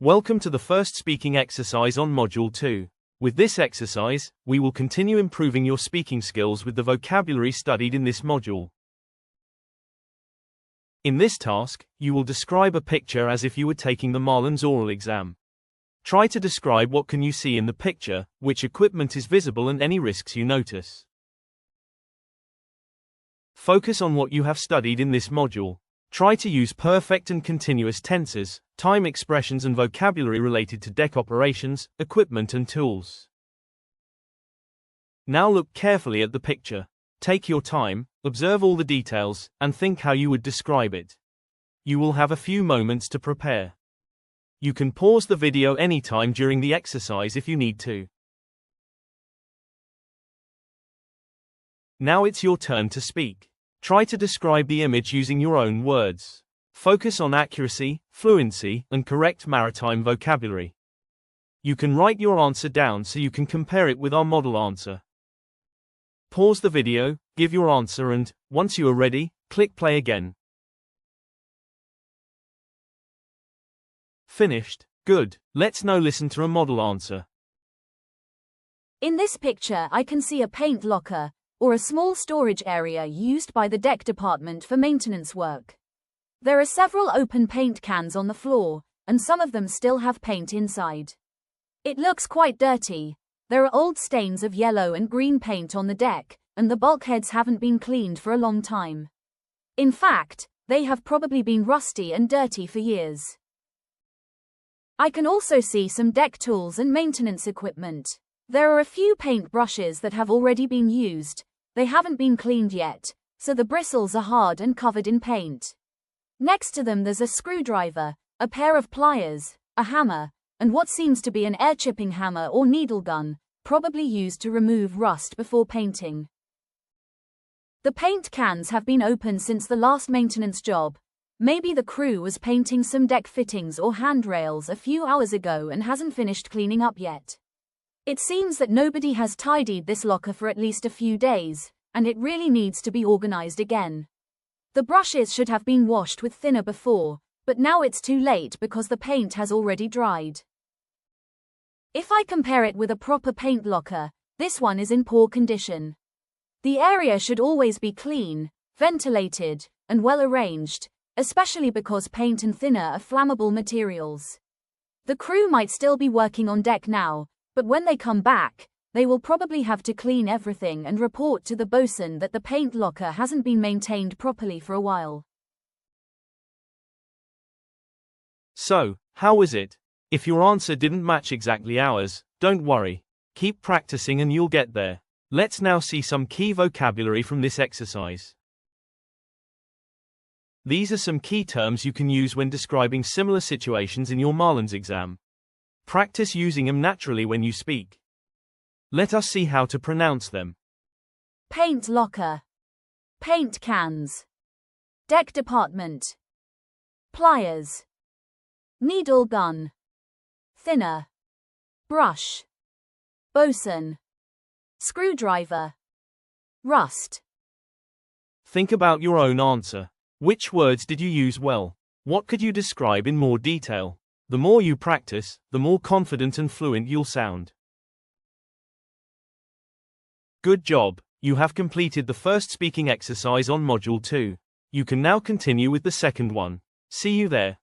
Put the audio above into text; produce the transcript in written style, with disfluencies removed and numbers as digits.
Welcome to the first speaking exercise on Module 2. With this exercise, we will continue improving your speaking skills with the vocabulary studied in this module. In this task, you will describe a picture as if you were taking the Marlins oral exam. Try to describe what can you see in the picture, which equipment is visible and any risks you notice. Focus on what you have studied in this module. Try to use perfect and continuous tenses, time expressions and vocabulary related to deck operations, equipment and tools. Now look carefully at the picture. Take your time, observe all the details, and think how you would describe it. You will have a few moments to prepare. You can pause the video anytime during the exercise if you need to. Now it's your turn to speak. Try to describe the image using your own words. Focus on accuracy, fluency, and correct maritime vocabulary. You can write your answer down so you can compare it with our model answer. Pause the video, give your answer and, once you are ready, click play again. Finished. Good. Let's now listen to a model answer. In this picture I can see a paint locker, or a small storage area used by the deck department for maintenance work. There are several open paint cans on the floor, and some of them still have paint inside. It looks quite dirty. There are old stains of yellow and green paint on the deck, and the bulkheads haven't been cleaned for a long time. In fact, they have probably been rusty and dirty for years. I can also see some deck tools and maintenance equipment. There are a few paint brushes that have already been used. They haven't been cleaned yet, so the bristles are hard and covered in paint. Next to them there's a screwdriver, a pair of pliers, a hammer, and what seems to be an air-chipping hammer or needle gun, probably used to remove rust before painting. The paint cans have been open since the last maintenance job. Maybe the crew was painting some deck fittings or handrails a few hours ago and hasn't finished cleaning up yet. It seems that nobody has tidied this locker for at least a few days, and it really needs to be organized again. The brushes should have been washed with thinner before, but now it's too late because the paint has already dried. If I compare it with a proper paint locker, this one is in poor condition. The area should always be clean, ventilated, and well arranged, especially because paint and thinner are flammable materials. The crew might still be working on deck now, but when they come back, they will probably have to clean everything and report to the bosun that the paint locker hasn't been maintained properly for a while. So, how was it? If your answer didn't match exactly ours, don't worry. Keep practicing and you'll get there. Let's now see some key vocabulary from this exercise. These are some key terms you can use when describing similar situations in your Marlins exam. Practice using them naturally when you speak. Let us see how to pronounce them. Paint locker, paint cans, deck department, pliers, needle gun, thinner, brush, bosun, screwdriver, rust. Think about your own answer. Which words did you use well? What could you describe in more detail? The more you practice, the more confident and fluent you'll sound. Good job! You have completed the first speaking exercise on Module 2. You can now continue with the second one. See you there.